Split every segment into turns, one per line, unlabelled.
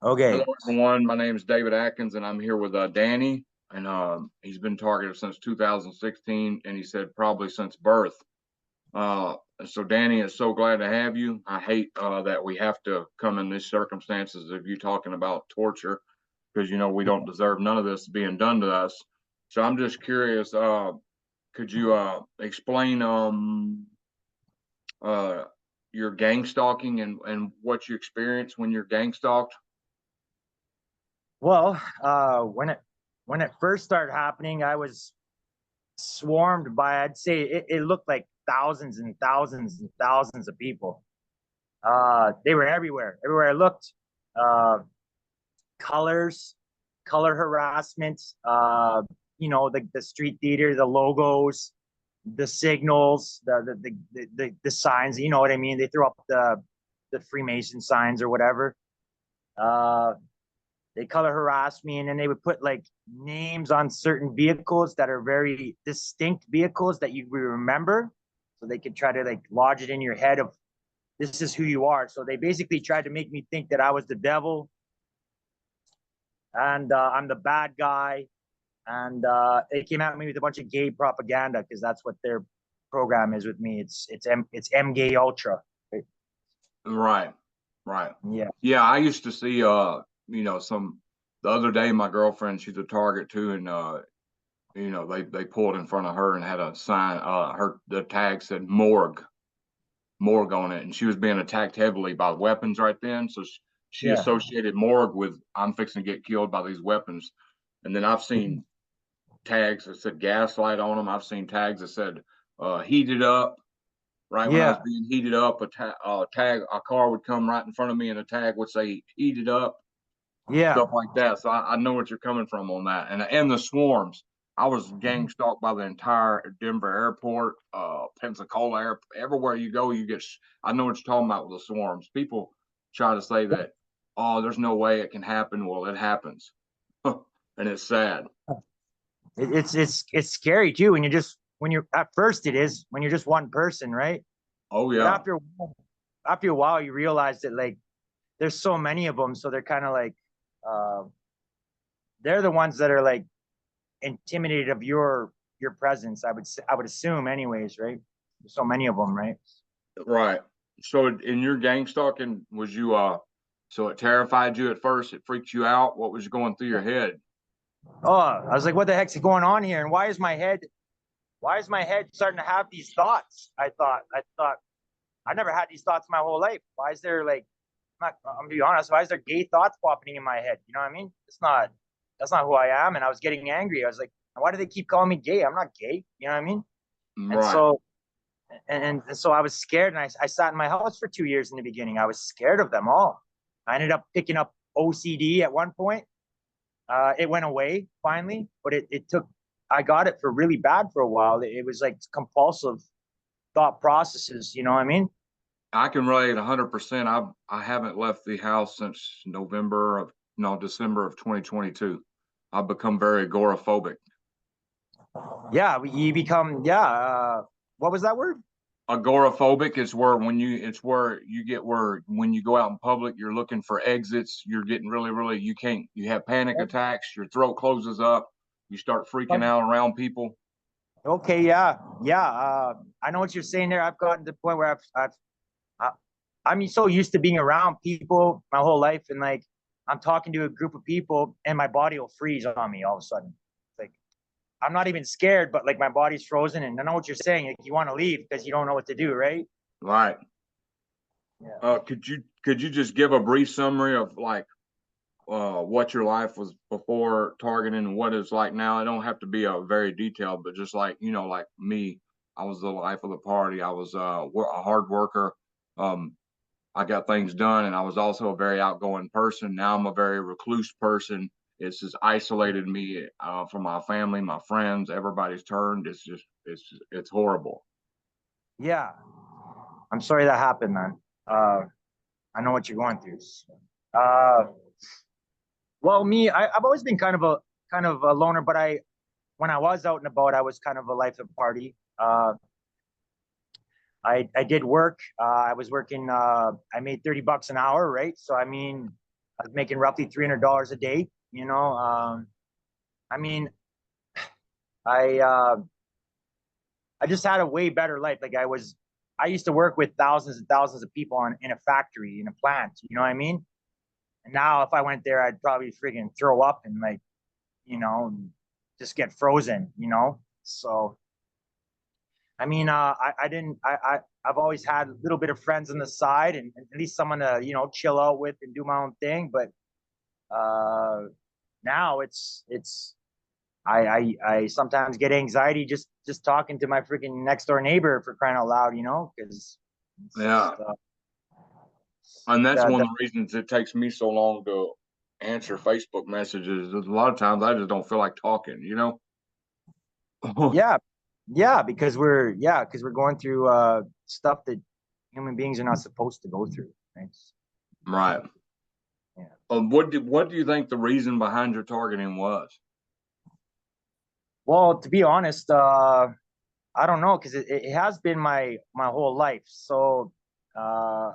Okay.
Hello, everyone. My name is David Atkins, and I'm here with Danny. And he's been targeted since 2016, and he said probably since birth. So, Danny, is so glad to have you. I hate that we have to come in these circumstances of you talking about torture because, we don't deserve none of this being done to us. So, I'm just curious. Could you explain uh, your gang stalking and what you experience when you're gang stalked?
Well, when it first started happening, I was swarmed by, I'd say it looked like thousands and thousands and thousands of people. They were everywhere. Everywhere I looked. Uh, colors, color harassment, the street theater, the logos, the signals, the signs, you know what I mean? They threw up the Freemason signs or whatever. Uh, they color harass me, and then they would put like names on certain vehicles that are very distinct vehicles that you remember, so they could try to like lodge it in your head of this is who you are. So they basically tried to make me think that I was the devil, and I'm the bad guy, and it came at me with a bunch of gay propaganda because that's what their program is with me. It's M gay ultra.
Right, right.
Yeah,
Yeah, I used to see some the other day my girlfriend, she's a target too, and they pulled in front of her and had a sign, the tag said morgue on it, and she was being attacked heavily by weapons right then. So she
yeah,
associated morgue with I'm fixing to get killed by these weapons. And then I've seen tags that said gaslight on them. I've seen tags that said heated up. Right when I was
yeah,
being heated up, a car would come right in front of me, and a tag would say "heated up,"
yeah.
stuff like that. So I know what you're coming from on that. And the swarms. I was gang stalked by the entire Denver airport, Pensacola airport. Everywhere you go, you get. I know what you're talking about with the swarms. People try to say that, oh, there's no way it can happen. Well, it happens, and it's sad.
It's scary too when you're at first it is when you're just one person, right?
Oh
But
yeah,
after a while you realize that like there's so many of them, so they're kind of like uh, they're the ones that are like intimidated of your presence. I would assume, anyways, right? There's so many of them, right?
right. So in your gang stalking, was you so it terrified you at first? It freaked you out. What was going through your head?
Oh, I was like, what the heck's going on here? And why is my head starting to have these thoughts? I thought I never had these thoughts my whole life. Why is there like I'm gonna be honest, why is there gay thoughts popping in my head? You know what I mean? That's not who I am. And I was getting angry. I was like, why do they keep calling me gay? I'm not gay. You know what I mean? And
Right.
so and so I was scared, and I sat in my house for 2 years in the beginning. I was scared of them all. I ended up picking up OCD at one point. It went away finally, but it took. I got it for really bad for a while. It was like compulsive thought processes. You know what I mean?
I can relate 100%. I haven't left the house since November of no December of 2022. I've become very agoraphobic.
Yeah, you become. Yeah. What was that word?
Agoraphobic is where it's where you get where when you go out in public, you're looking for exits. You're getting really you can't. You have panic attacks. Your throat closes up. You start freaking out around people.
Okay, yeah, yeah. I know what you're saying there. I've gotten to the point where I, I'm so used to being around people my whole life, and like I'm talking to a group of people, and my body will freeze on me all of a sudden. Like I'm not even scared, but like my body's frozen, and I know what you're saying. Like you want to leave because you don't know what to do, right?
Right.
Yeah.
Could you just give a brief summary of like what your life was before targeting and what it's like now? It don't have to be a very detailed, but just like like me, I was the life of the party. I was a hard worker. Um, I got things done, and I was also a very outgoing person. Now I'm a very recluse person. It's just isolated me from my family, my friends. Everybody's turned. It's horrible.
Yeah. I'm sorry that happened, man. Uh, I know what you're going through. Uh, well, me, I've always been kind of a loner, but when I was out and about, I was kind of a life of the party. I did work. I was working. I made $30 an hour, right? So I mean, I was making roughly $300 a day. You know, I mean, I uh, I just had a way better life. Like I used to work with thousands and thousands of people in a factory, in a plant. You know what I mean? And now if I went there, I'd probably freaking throw up and like, you know, just get frozen. You know, so. I mean, I didn't, I've always had a little bit of friends on the side and at least someone to, you know, chill out with and do my own thing. But now I sometimes get anxiety just talking to my freaking next door neighbor, for crying out loud, you know, because
Yeah.
just,
And that's one of the reasons it takes me so long to answer Facebook messages. A lot of times I just don't feel like talking, you know?
yeah, because we're going through stuff that human beings are not supposed to go through, right?
Right.
Yeah.
What do you think the reason behind your targeting was?
Well, to be honest, I don't know, because it has been my whole life. So I,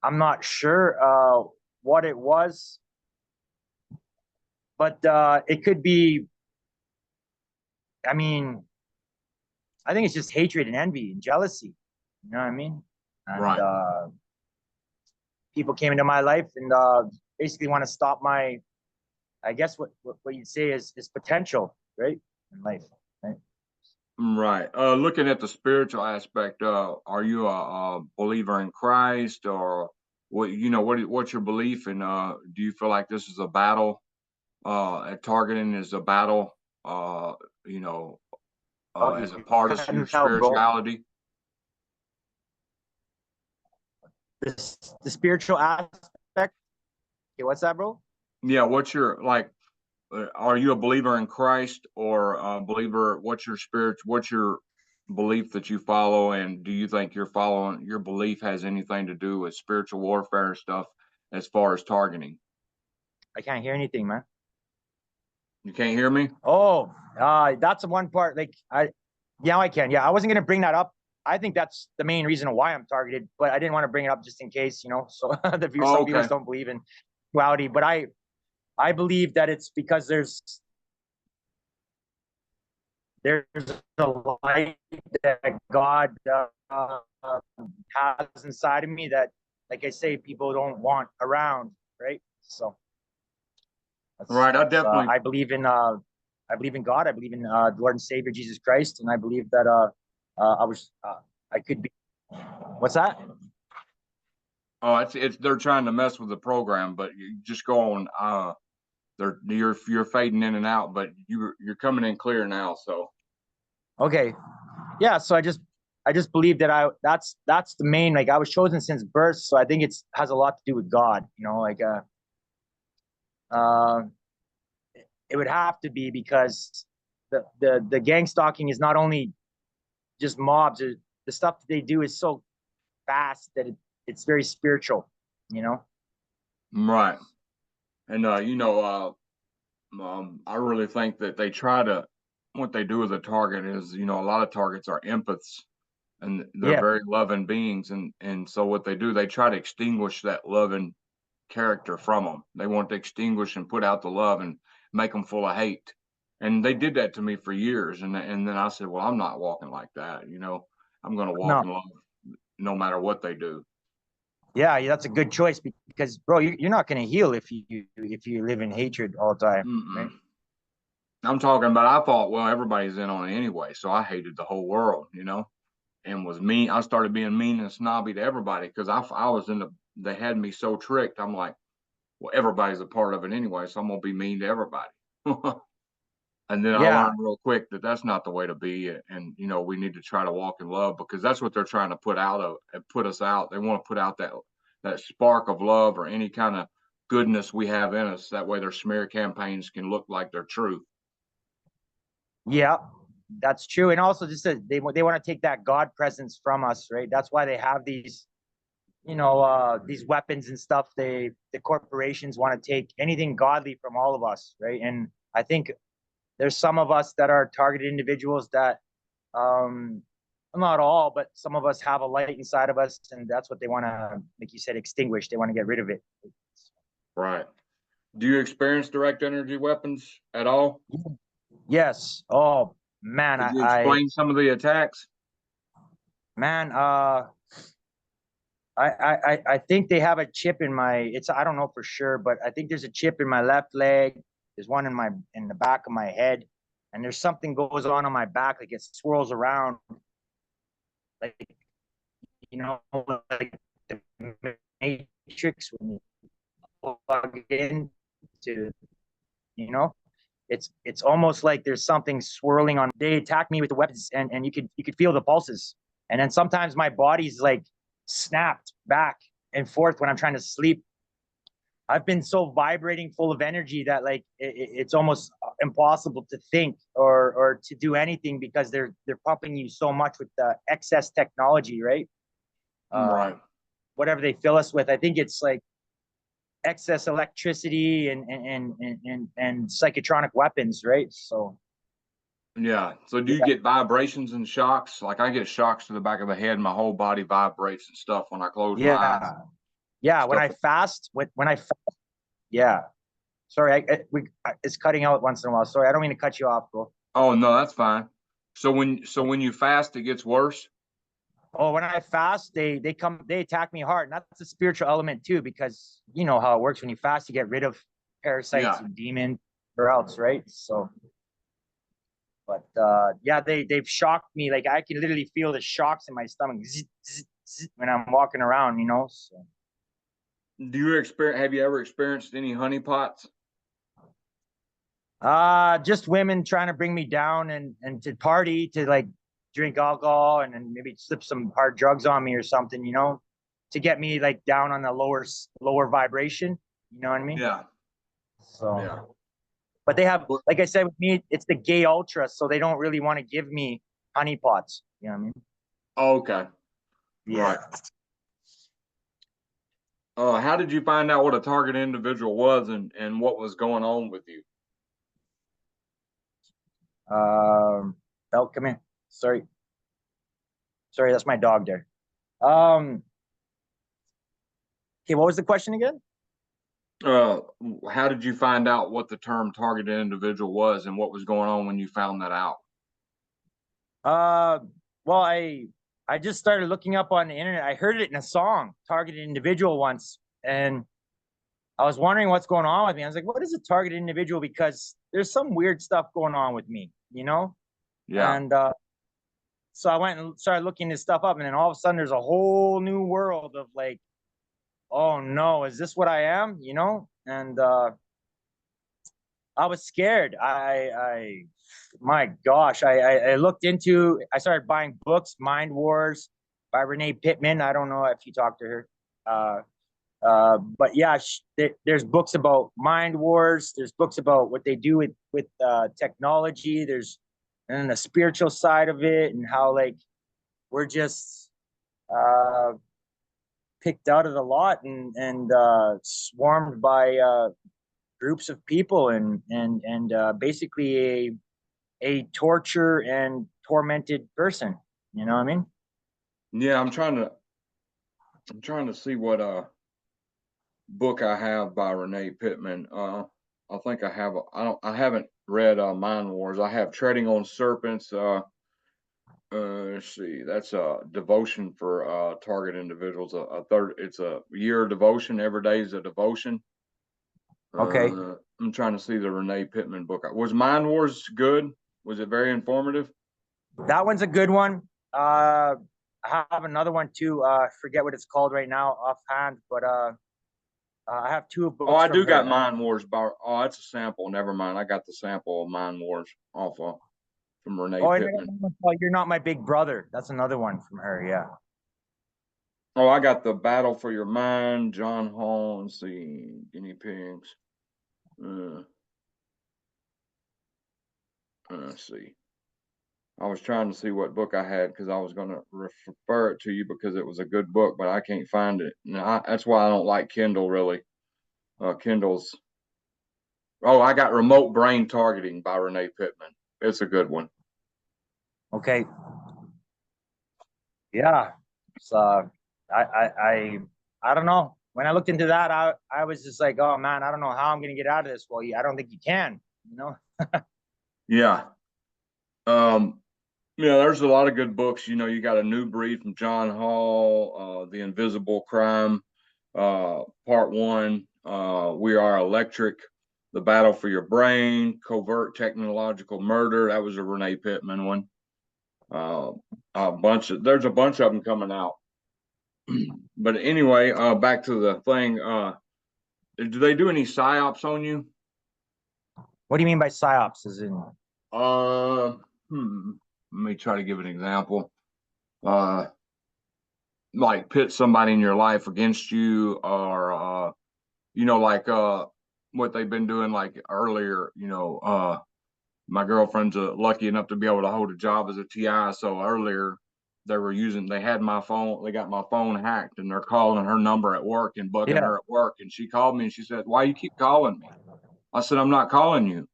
I'm not sure what it was, but it could be. I mean, I think it's just hatred and envy and jealousy. You know what I mean? And
Right.
people came into my life and basically want to stop my, I guess what you'd say is potential, right, in life. Right?
Right. Looking at the spiritual aspect, are you a believer in Christ, or what? You know, what's your belief? And do you feel like this is a battle? At targeting is a battle. You know,
Oh,
as a
you're
part of your
cutting out, bro.
spirituality.
The spiritual aspect. Okay, what's that, bro?
Yeah. What's your like? Are you a believer in Christ, or a believer? What's your spirit? What's your belief that you follow? And do you think you're following your belief has anything to do with spiritual warfare and stuff as far as targeting?
I can't hear anything, man.
You can't hear me?
Oh, that's the one part. Like yeah, I can. Yeah, I wasn't gonna bring that up. I think that's the main reason why I'm targeted, but I didn't want to bring it up just in case, you know. So
Oh,
some viewers
okay.
don't believe in duality, but I believe that it's because there's a light that God has inside of me that, like I say, people don't want around, right? So
Right.
I believe in God. I believe in the Lord and Savior Jesus Christ, and I believe that I could be. What's that?
Oh, it's they're trying to mess with the program, but you just go on. You're fading in and out, but you're coming in clear now. So
Okay, yeah. So I just believe that that's the main, like, I was chosen since birth, so I think it's has a lot to do with God. You know, like uh, it would have to be because the gang stalking is not only just mobs. The stuff that they do is so fast that it's very spiritual. You know.
right, and you know, I really think that they try to. What they do with a target is, you know, a lot of targets are empaths, and they're
Yeah.
very loving beings, and so what they do, they try to extinguish that loving character from them. They want to extinguish and put out the love and make them full of hate. And they did that to me for years. And then I said, well, I'm not walking like that. You know, I'm going to walk
No.
in love no matter what they do.
Yeah, that's a good choice because, bro, you're not going to heal if you live in hatred all the time, right?
Mm-mm. I'm talking about, I thought, well, everybody's in on it anyway. So I hated the whole world, you know, and was mean. I started being mean and snobby to everybody because I was they had me so tricked. I'm like, well, everybody's a part of it anyway. So I'm going to be mean to everybody. And then I
Yeah,
learned real quick that that's not the way to be. And, you know, we need to try to walk in love because that's what they're trying to put us out. They want to put out that spark of love or any kind of goodness we have in us. That way their smear campaigns can look like they're true.
yeah, that's true. And also, just that they want to take that God presence from us, right? That's why they have these, you know, these weapons and stuff. The corporations want to take anything godly from all of us, right? And I think there's some of us that are targeted individuals that, um, not all, but some of us have a light inside of us, and that's what they want to, like you said, extinguish. They want to get rid of it.
Right. Do you experience direct energy weapons at all?
Yes. Oh man,
Could you explain some of the attacks?
man, I think they have a chip in my. It's I don't know for sure, but I think there's a chip in my left leg. There's one in the back of my head, and there's something goes on my back, like it swirls around, like like the Matrix when you plug in to, you know, it's almost like there's something swirling on. They attack me with the weapons, and you could feel the pulses, and then sometimes my body's like snapped back and forth when I'm trying to sleep. I've been so vibrating, full of energy that like it's almost impossible to think or to do anything because they're pumping you so much with the excess technology, right?
Right.
Whatever they fill us with, I think it's like excess electricity and psychotronic weapons, right? So
Yeah. So do you
yeah,
get vibrations and shocks? Like I get shocks to the back of the head, my whole body vibrates and stuff when I close my eyes.
yeah, yeah. When
Stuff.
I fast, when I fast, yeah. Sorry, it's cutting out once in a while. Sorry, I don't mean to cut you off, bro.
Oh no, that's fine. So when you fast, it gets worse.
Oh, when I fast, they attack me hard. And that's a spiritual element too, because you know how it works when you fast, you get rid of parasites
Yeah.
and demons or else, right? So, but yeah, they've shocked me. Like I can literally feel the shocks in my stomach when I'm walking around, you know. So,
Do you experience? Have you ever experienced any honeypots?
just women trying to bring me down and to party, to like drink alcohol and then maybe slip some hard drugs on me or something, you know, to get me like down on the lower vibration. You know what I mean?
Yeah. Yeah.
So, but they have, like I said, with me, it's the gay ultra, so they don't really want to give me honeypots. You know what I mean?
Okay.
Yeah.
Right. How did you find out what a target individual was and what was going on with you?
Belle, come here. Sorry, that's my dog there. Um, okay, what was the question again?
Uh, how did you find out what the term targeted individual was and what was going on when you found that out?
Uh, well, I just started looking up on the internet. I heard it in a song, "Targeted Individual," once, and I was wondering what's going on with me. I was like, "What is a targeted individual?" Because there's some weird stuff going on with me, you know.
Yeah.
And so I went and started looking this stuff up, and then all of a sudden, there's a whole new world of like, "Oh no, is this what I am?" You know, and I was scared. My gosh, I looked into, I started buying books, Mind Wars by Renee Pittman. I don't know if you talked to her. But yeah, there's books about Mind Wars. There's books about what they do with technology. There's and then the spiritual side of it and how like we're just uh, picked out of the lot and swarmed by groups of people and basically a torture and tormented person. You know what I mean?
Yeah, I'm trying to see what book I have by Renee Pittman. I think I haven't read Mind Wars. I have Treading on Serpents. Let's see, that's a devotion for target individuals. It's a year devotion. Every day is a devotion.
Okay,
I'm trying to see the Renee Pittman book. Was Mind Wars good? Was it very informative?
that one's a good one. I have another one too. I forget what it's called right now offhand, but I have two
Oh,
books
I
from
do got
her.
Mind Wars by. Oh, it's a sample. Never mind. I got the sample of Mind Wars off from Renee
Oh, and
Pittman.
You're Not My Big Brother. That's another one from her. Yeah.
Oh, I got the Battle for Your Mind, John Hall. Let's see, guinea pigs. Uh, let's see. I was trying to see what book I had because I was going to refer it to you because it was a good book, but I can't find it. That's why I don't like Kindle really. Kindle's. Oh, I got Remote Brain Targeting by Renee Pittman. It's a good one.
Okay. Yeah. So I I I don't know. when I looked into that, I was just like, oh man, I don't know how I'm gonna get out of this. Well, I don't think you can, you know.
Yeah. Yeah, there's a lot of good books. You know, you got A New Breed from John Hall, The Invisible Crime, Part One, We Are Electric, The Battle for Your Brain, Covert Technological Murder. That was a Renee Pittman one. There's a bunch of them coming out. But anyway, back to the thing. Do they do any psyops on you?
What do you mean by psyops? Is in
Uh, Let me try to give an example. Uh, like pit somebody in your life against you, or like what they've been doing like earlier. My girlfriend's lucky enough to be able to hold a job as a TI. So earlier they had my phone, they got my phone hacked, and they're calling her number at work and bugging her at work. And she called me and she said, "Why you keep calling me?" I said, "I'm not calling you."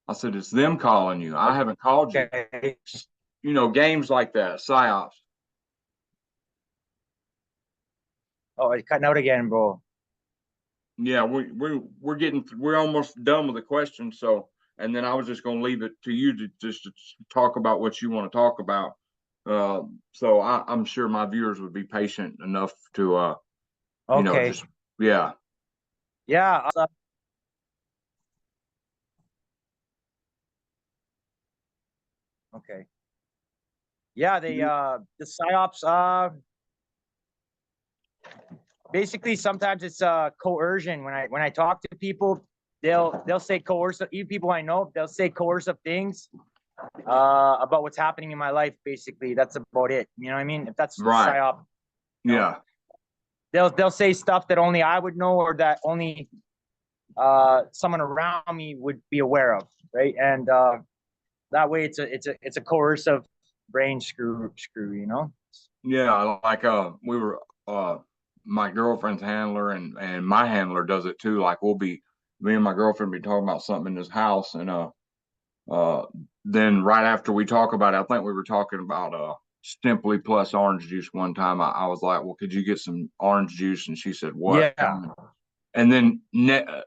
I said, "It's them calling you. I haven't called you."
okay.
Games like that, psyops.
Oh, it's cutting out again, bro.
Yeah, we're almost done with the question. So, and then I was just going to leave it to you to just to talk about what you want to talk about. So I'm sure my viewers would be patient enough to,
Okay.
just yeah,
Yeah. Okay. Yeah, the psyops basically sometimes it's coercion. When I talk to people, they'll say coercive, even people I know, they'll say coercive things about what's happening in my life. Basically, that's about it. You know what I mean? If that's
right,
psyop, you know,
yeah,
they'll say stuff that only I would know or that only someone around me would be aware of, right? And that way it's a coercive brain screw, you know?
yeah. Like we were my girlfriend's handler and my handler does it too. Like me and my girlfriend be talking about something in this house, and Uh, then right after we talk about it, I think we were talking about Simply Plus orange juice one time. I was like, "Well, could you get some orange juice?" And she said, "What?"
Yeah.
And then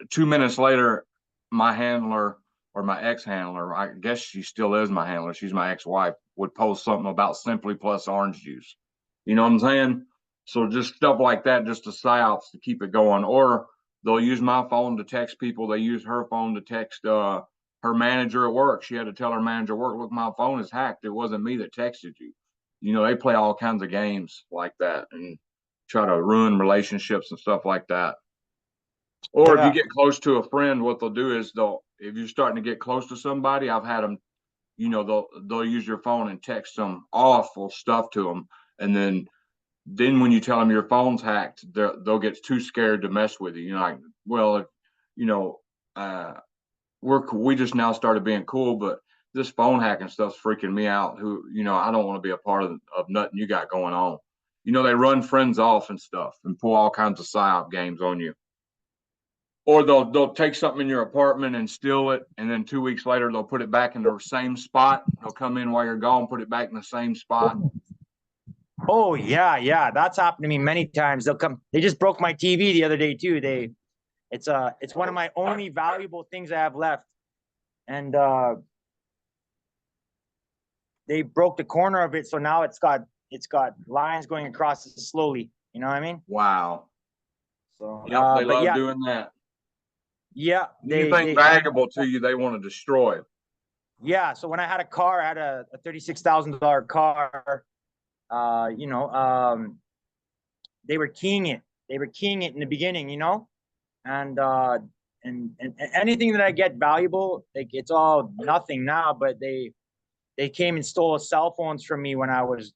2 minutes later, my handler or my ex-handler, I guess she still is my handler, she's my ex-wife, would post something about Simply Plus orange juice. You know what I'm saying? So just stuff like that, just to psyops to keep it going. Or they'll use my phone to text people. They use her phone to text her manager at work. She had to tell her manager at work, "Look, my phone is hacked. It wasn't me that texted you." They play all kinds of games like that and try to ruin relationships and stuff like that. Or if you
Yeah.
get close to a friend, what they'll do is if you're starting to get close to somebody, I've had them, they'll use your phone and text some awful stuff to them, and then when you tell them your phone's hacked, they'll get too scared to mess with you. Like, well, you know, uh, we just now started being cool, but this phone hacking stuff's freaking me out. I don't want to be a part of nothing you got going on. They run friends off and stuff and pull all kinds of psyop games on you. Or they'll take something in your apartment and steal it, and then 2 weeks later they'll put it back in the same spot. They'll come in while you're gone, put it back in the same spot.
Oh yeah. That's happened to me many times. They just broke my TV the other day too. It's one of my only valuable things I have left. And they broke the corner of it, so now it's got lines going across it slowly. You know what I mean?
Wow.
So
Yep, they
but
love
yeah,
doing that.
yeah,
Anything
they
valuable to you, they want to destroy.
yeah. So when I had a car, I had a $36,000 car. You know, they were keying it. They were keying it in the beginning, you know, and and anything that I get valuable, like it's all nothing now. But they came and stole cell phones from me when I was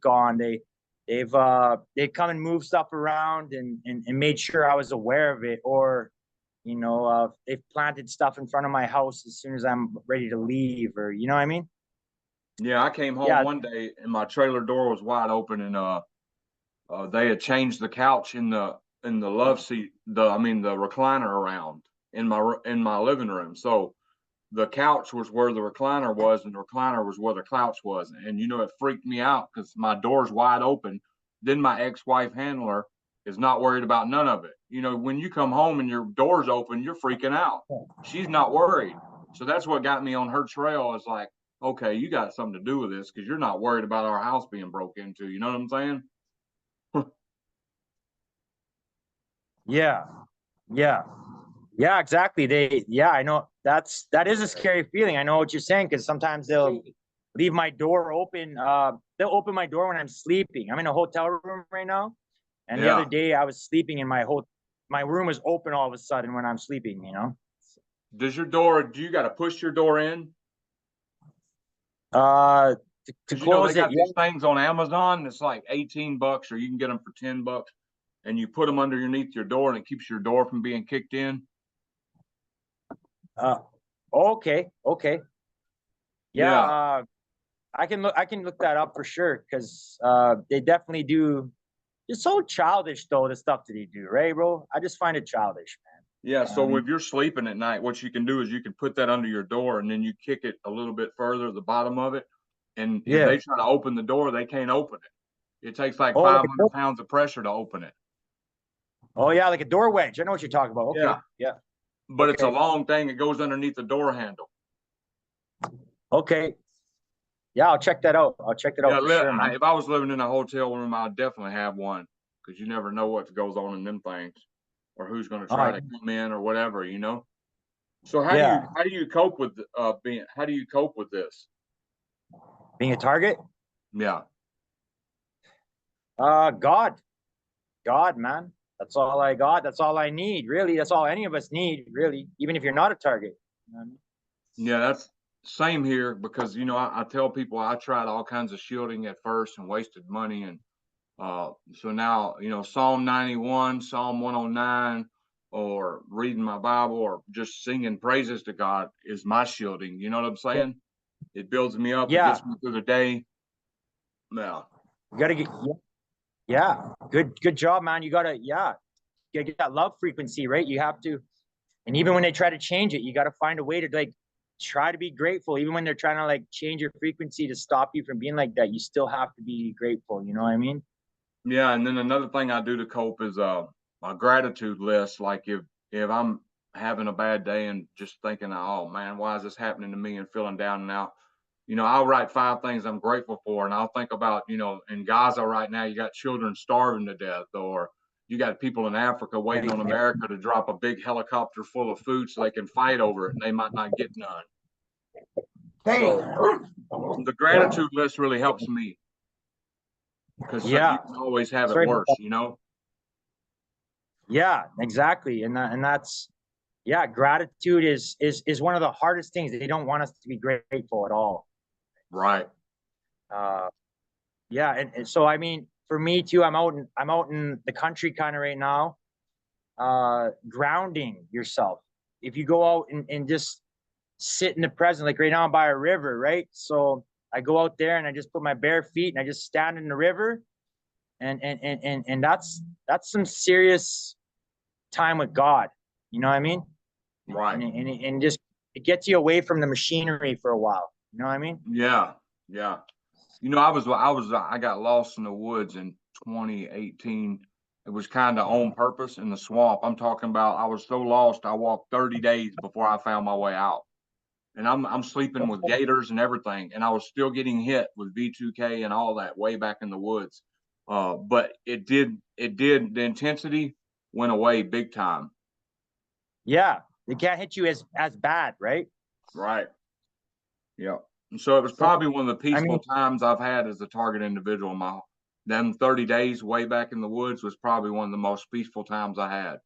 gone. They've come and moved stuff around and made sure I was aware of it, or they've planted stuff in front of my house as soon as I'm ready to leave, or you know what I mean?
Yeah, I came home
Yeah,
one day and my trailer door was wide open, and they had changed the couch in the love seat, the recliner around in my living room. So the couch was where the recliner was, and the recliner was where the couch was. And it freaked me out because my door's wide open. Then my ex-wife handler is not worried about none of it. You know, when you come home and your door's open, you're freaking out. She's not worried. So that's what got me on her trail. Is like, okay, you got something to do with this because you're not worried about our house being broke into. You know what I'm saying?
Yeah. Yeah. Yeah, exactly. I know that is a scary feeling. I know what you're saying, because sometimes they'll leave my door open. They'll open my door when I'm sleeping. I'm in a hotel room right now. And the
Yeah.
other day I was sleeping in my room was open all of a sudden when I'm sleeping, you know?
Does your door, do you got to push your door in?
To
Because you know they
close it,
got
yeah.
these things on Amazon. It's like $18, or you can get them for $10, and you put them underneath your door, and it keeps your door from being kicked in.
Okay. Yeah,
Yeah.
I can look that up for sure, because they definitely do. It's so childish though, the stuff that they do, right, bro? I just find it childish, man.
Yeah. So if you're sleeping at night, what you can do is you can put that under your door, and then you kick it a little bit further, the bottom of it. And if
Yeah.
they try to open the door, they can't open it. It takes like
Oh,
500 pounds of pressure to open it.
oh yeah, like a door wedge. I know what you're talking about. Okay. Yeah.
But it's a long thing. It goes underneath the door handle.
Okay. Yeah, I'll check that out. I'll check that out for sure, man.
If I was living in a hotel room, I'd definitely have one, because you never know what goes on in them things, or who's going to try to come in or whatever, you know. So how do you cope with how do you cope with this?
Being a target?
Yeah.
God, man. That's all I got. That's all I need, really. That's all any of us need, really. Even if you're not a target.
Yeah, that's same here, because you know I tell people I tried all kinds of shielding at first and wasted money, and so now, you know, Psalm 91, Psalm 109, or reading my Bible, or just singing praises to God is my shielding. You know what I'm saying? It builds me up. It gets me through the day. Yeah.
You gotta get, good job, man. You gotta get that love frequency, right? You have to, and even when they try to change it, you gotta find a way to like try to be grateful. Even when they're trying to like change your frequency to stop you from being like that, you still have to be grateful. You know what I mean?
Yeah. And then another thing I do to cope is my gratitude list. Like if I'm having a bad day and just thinking, oh man, why is this happening to me, and feeling down and out, you know, I'll write 5 things I'm grateful for. And I'll think about, you know, in Gaza right now, you got children starving to death, or you got people in Africa waiting on America to drop a big helicopter full of food so they can fight over it, and they might not get none. So the gratitude list really helps me, because you can always have it worse, you know?
Yeah, exactly. And that's, gratitude is one of the hardest things. They don't want us to be grateful at all.
Right.
And so I mean, for me too, I'm out in the country kind of right now. Grounding yourself. If you go out and just sit in the present, like right now I'm by a river, right? So I go out there and I just put my bare feet and I just stand in the river, and that's some serious time with God. You know what I mean?
Right.
And just, it gets you away from the machinery for a while. You know what I mean?
Yeah. Yeah. You know, I got lost in the woods in 2018. It was kind of on purpose, in the swamp. I'm talking about, I was so lost, I walked 30 days before I found my way out. And I'm sleeping with gators and everything, and I was still getting hit with V2K and all that way back in the woods. But the intensity went away big time.
Yeah, they can't hit you as bad, right?
Right. Yeah. And so it was probably one of the peaceful times I've had as a target individual. Them 30 days way back in the woods was probably one of the most peaceful times I had.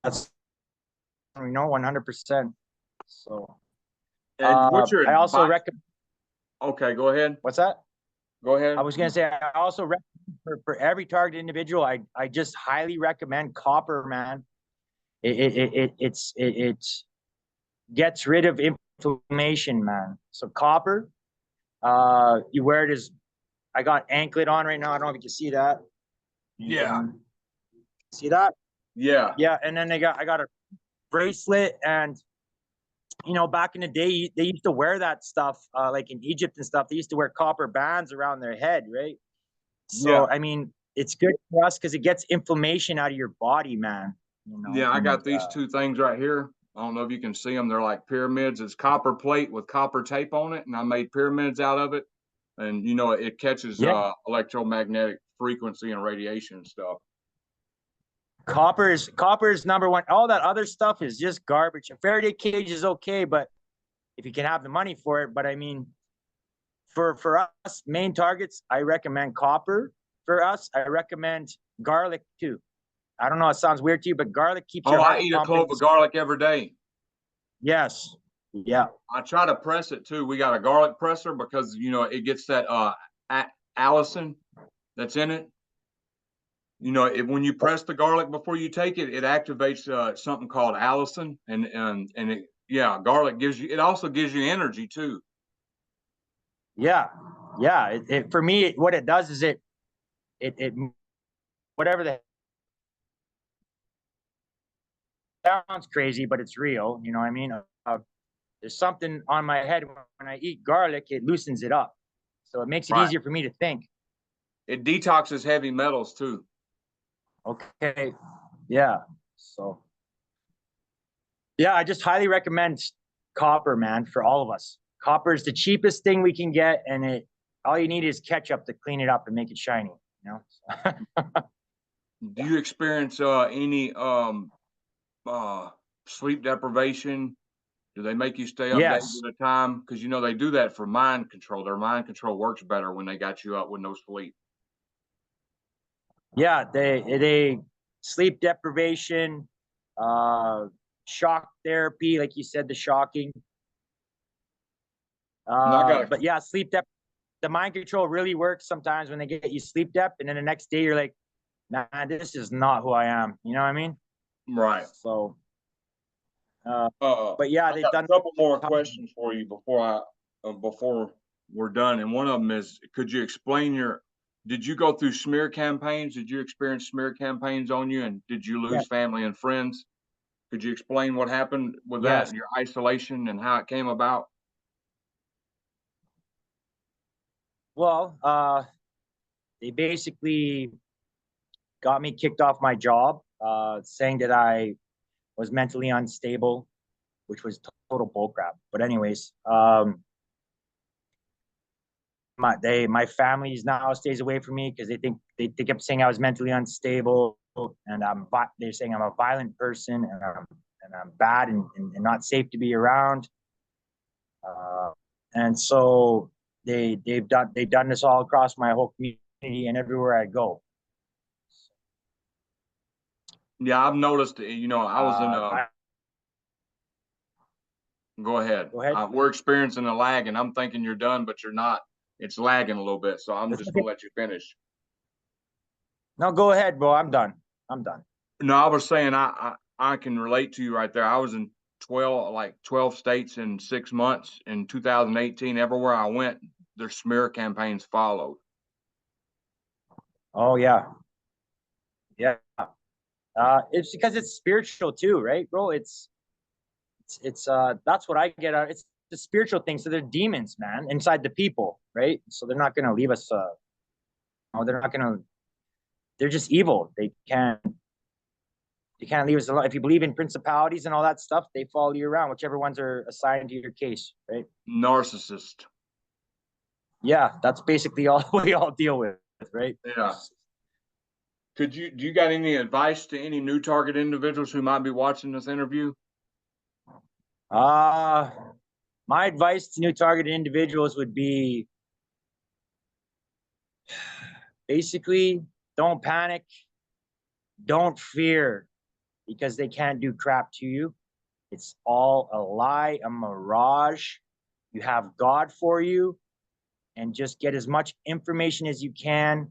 That's, 100%. So,
And what's your
I also
advice?
recommend.
Okay, go ahead.
What's that?
Go ahead.
I was gonna say, I also recommend for every target individual, I just highly recommend copper, man. It gets rid of inflammation, man. So copper, you wear it as, I got anklet on right now. I don't know if you can see that.
Yeah.
See that?
Yeah.
Yeah. And then I got a bracelet, and you know, back in the day, they used to wear that stuff, like in Egypt and stuff. They used to wear copper bands around their head, right? So I mean, it's good for us because it gets inflammation out of your body, man. You know,
Yeah, I got
and,
these two things right here. I don't know if you can see them. They're like pyramids. It's copper plate with copper tape on it, and I made pyramids out of it. And you know, it catches
yeah,
electromagnetic frequency and radiation and stuff.
copper is number one. All that other stuff is just garbage. A Faraday cage is okay, but if you can have the money for it. But I mean, for us main targets, I recommend copper. For us, I recommend garlic too. I don't know, it sounds weird to you, but garlic keeps
Oh,
your
I
heart
eat a
pumping.
clove of garlic every day.
Yes. Yeah.
I try to press it too. We got a garlic presser because you know it gets that Allison that's in it. You know, when you press the garlic before you take it, it activates something called Allison, and it, yeah, garlic gives you. It also gives you energy too.
Yeah. Yeah. For me, what it does is it whatever the sounds crazy, but it's real. You know what I mean? There's something on my head when I eat garlic, it loosens it up. So it makes it
Right.
easier for me to think.
It detoxes heavy metals too.
Okay. Yeah. So yeah, I just highly recommend copper, man, for all of us. Copper is the cheapest thing we can get, and it all you need is ketchup to clean it up and make it shiny. You know.
Do you experience any sleep deprivation? Do they make you stay up days
Yes.
at a time? Because you know they do that for mind control. Their mind control works better when they got you up with no sleep.
Yeah. They sleep deprivation, uh, shock therapy, like you said, the shocking.
And I got
But yeah, sleep dep. The mind control really works sometimes when they get you sleep dep, and then the next day you're like, "Nah, this is not who I am." You know what I mean?
right.
So, uh,
Uh,
but yeah,
I
they've
got
done.
a couple more questions for you before we're done. And one of them is, could you explain your? Did you go through smear campaigns? Did you experience smear campaigns on you? And did you
Yeah,
lose family and friends? Could you explain what happened with
yes.
that, your isolation, and how it came about?
Well, they basically got me kicked off my job, saying that I was mentally unstable, which was total bullcrap. But anyways, my family now stays away from me because they kept saying I was mentally unstable, and they're saying I'm a violent person, and I'm bad and not safe to be around. Uh, and so they've done this all across my whole community and everywhere I go.
Yeah, I've noticed. You know, I was in a.
I,
Go ahead.
go ahead.
We're experiencing a lag, and I'm thinking you're done, but you're not. It's lagging a little bit, so I'm just gonna let you finish.
No, go ahead, bro. I'm done. I'm done.
No, I was saying I can relate to you right there. I was in 12 states in 6 months in 2018. Everywhere I went, their smear campaigns followed.
Oh yeah, yeah. It's because it's spiritual too, right, bro? It's that's what I get out. It's the spiritual thing. So they're demons, man, inside the people, right? So they're not gonna leave us. No, they're not gonna. They're just evil. They can't leave us alone. If you believe in principalities and all that stuff, they follow you around, whichever ones are assigned to your case, right?
Narcissist.
Yeah, that's basically all we all deal with, right?
Yeah. Do you got any advice to any new target individuals who might be watching this interview?
Uh my advice to new targeted individuals would be basically don't panic, don't fear, because they can't do crap to you. It's all a lie, a mirage. You have God for you, and just get as much information as you can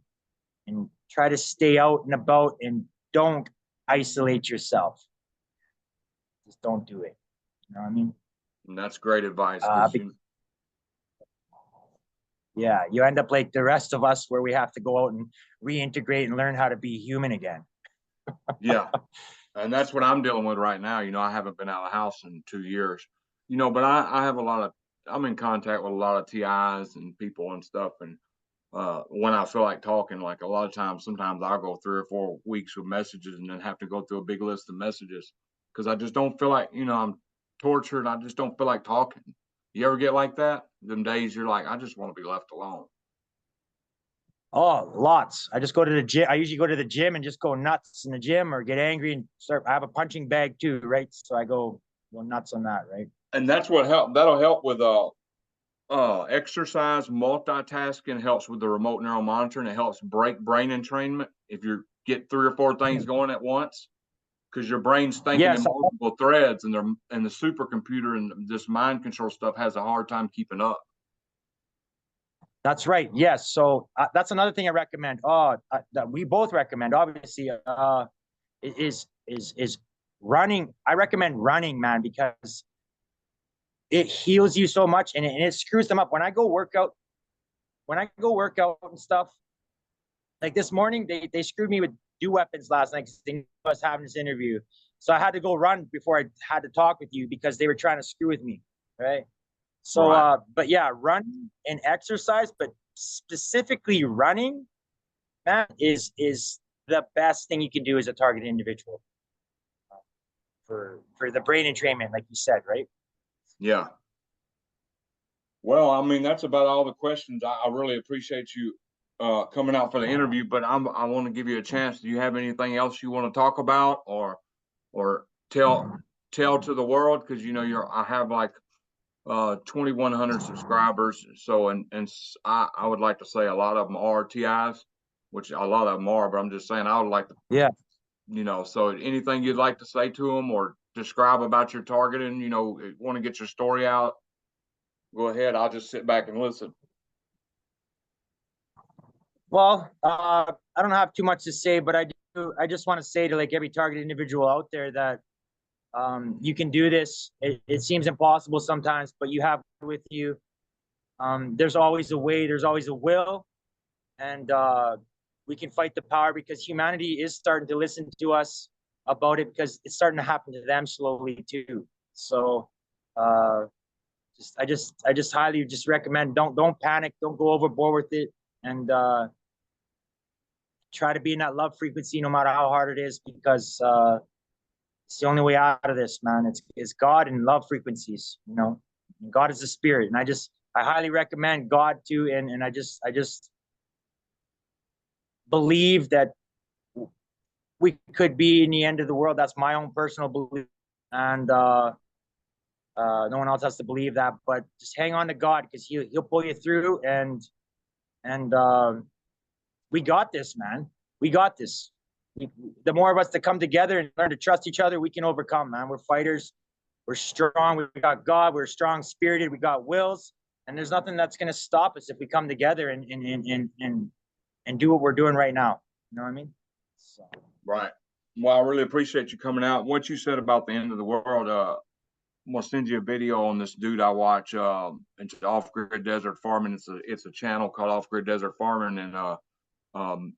and try to stay out and about and don't isolate yourself. Just don't do it. You know what I mean?
And that's great advice because
Yeah, you end up like the rest of us where we have to go out and reintegrate and learn how to be human again.
yeah, and that's what I'm dealing with right now. You know, I haven't been out of the house in 2 years. But I have a lot of. I'm in contact with a lot of TIs and people and stuff, and when I feel like talking. Like a lot of times, sometimes I'll go 3 or 4 weeks with messages and then have to go through a big list of messages because I just don't feel like, I'm tortured. I just don't feel like talking. You ever get like that? Them days you're like, I just want to be left alone.
Oh, lots. I just go to the gym. I usually go to the gym and just go nuts in the gym or get angry and start. I have a punching bag too, right? So I go nuts on that, right?
And that's what help. That'll help with exercise. Multitasking helps with the remote neural monitoring. It helps break brain entrainment if you get 3 or 4 things going at once, because your brain's thinking in
Yes,
multiple threads, and the supercomputer and this mind control stuff has a hard time keeping up.
that's right. Yes. So that's another thing I recommend. That we both recommend, obviously, is running. I recommend running, man, because it heals you so much and it screws them up. When I go work out and stuff, like this morning, they screwed me with dew weapons last night because they knew I was having this interview. So I had to go run before I had to talk with you because they were trying to screw with me, right? So,
Right.
but yeah, running and exercise, but specifically running, man, is the best thing you can do as a targeted individual for the brain entrainment, like you said, right?
Yeah. Well, I mean, that's about all the questions. I really appreciate you coming out for the interview, but I want to give you a chance. Do you have anything else you want to talk about or tell to the world? Because I have like 2,100 subscribers. So I would like to say a lot of them are TIs, which a lot of them are, but I'm just saying I would like to,
Yeah.
So anything you'd like to say to them or describe about your targeting, want to get your story out, go ahead. I'll just sit back and listen.
Well, I don't have too much to say, but I just want to say to like every targeted individual out there that you can do this. It seems impossible sometimes, but you have it with you. There's always a way. There's always a will, and we can fight the power because humanity is starting to listen to us about it because it's starting to happen to them slowly too. So, uh, I just highly just recommend don't panic, don't go overboard with it, and try to be in that love frequency no matter how hard it is because it's the only way out of this, man. It's God and love frequencies, And God is a spirit, and I highly recommend God too, and I just believe that we could be in the end of the world. That's my own personal belief, and no one else has to believe that. But just hang on to God because he'll pull you through, and we got this, man. We got this. The more of us that come together and learn to trust each other, we can overcome, man. We're fighters. We're strong. We got God. We're strong spirited. We got wills, and there's nothing that's going to stop us if we come together and do what we're doing right now. You know what I mean? So.
Right. Well, I really appreciate you coming out. What you said about the end of the world, I'm gonna send you a video on this dude I watch. It's Off Grid Desert Farming. It's a channel called Off Grid Desert Farming, and um,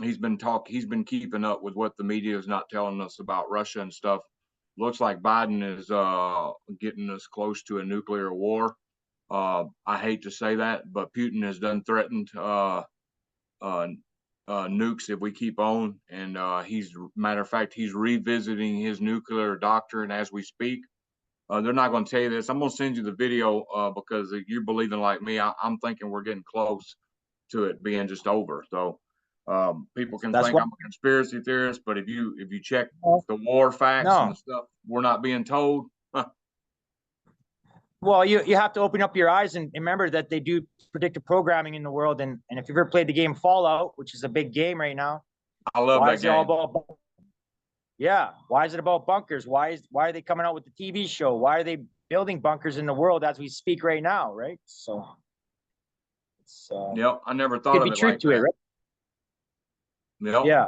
he's been keeping up with what the media is not telling us about Russia and stuff. Looks like Biden is getting us close to a nuclear war. I hate to say that, but Putin has done threatened nukes if we keep on, and matter of fact, he's revisiting his nuclear doctrine as we speak. They're not going to tell you this. I'm going to send you the video because if you're believing like me, I'm thinking we're getting close to it being just over. So people can
That's
think
what.
I'm a conspiracy theorist, but if you check the war facts and
No.
the stuff we're not being told.
Well, you have to open up your eyes and remember that they do predictive programming in the world. And if you've ever played the game Fallout, which is a big game right now,
I love
why
that
is it all
game.
about? Yeah, why is it about bunkers? Why are they coming out with the TV show? Why are they building bunkers in the world as we speak right now? Right. So it's
Yep, I never thought
could
of
be
it
truth
like
to it,
that.
right?
Yep.
Yeah.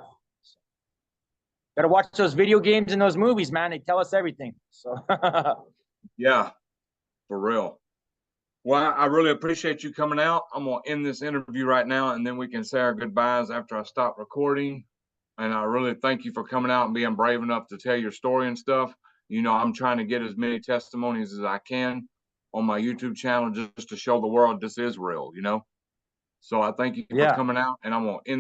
Got to watch those video games and those movies, man. They tell us everything. So
Yeah, for real. Well, I really appreciate you coming out. I'm going to end this interview right now, and then we can say our goodbyes after I stop recording. And I really thank you for coming out and being brave enough to tell your story and stuff. I'm trying to get as many testimonies as I can on my YouTube channel just to show the world this is real. So I thank you for
Yeah.
coming out, and I'm gonna end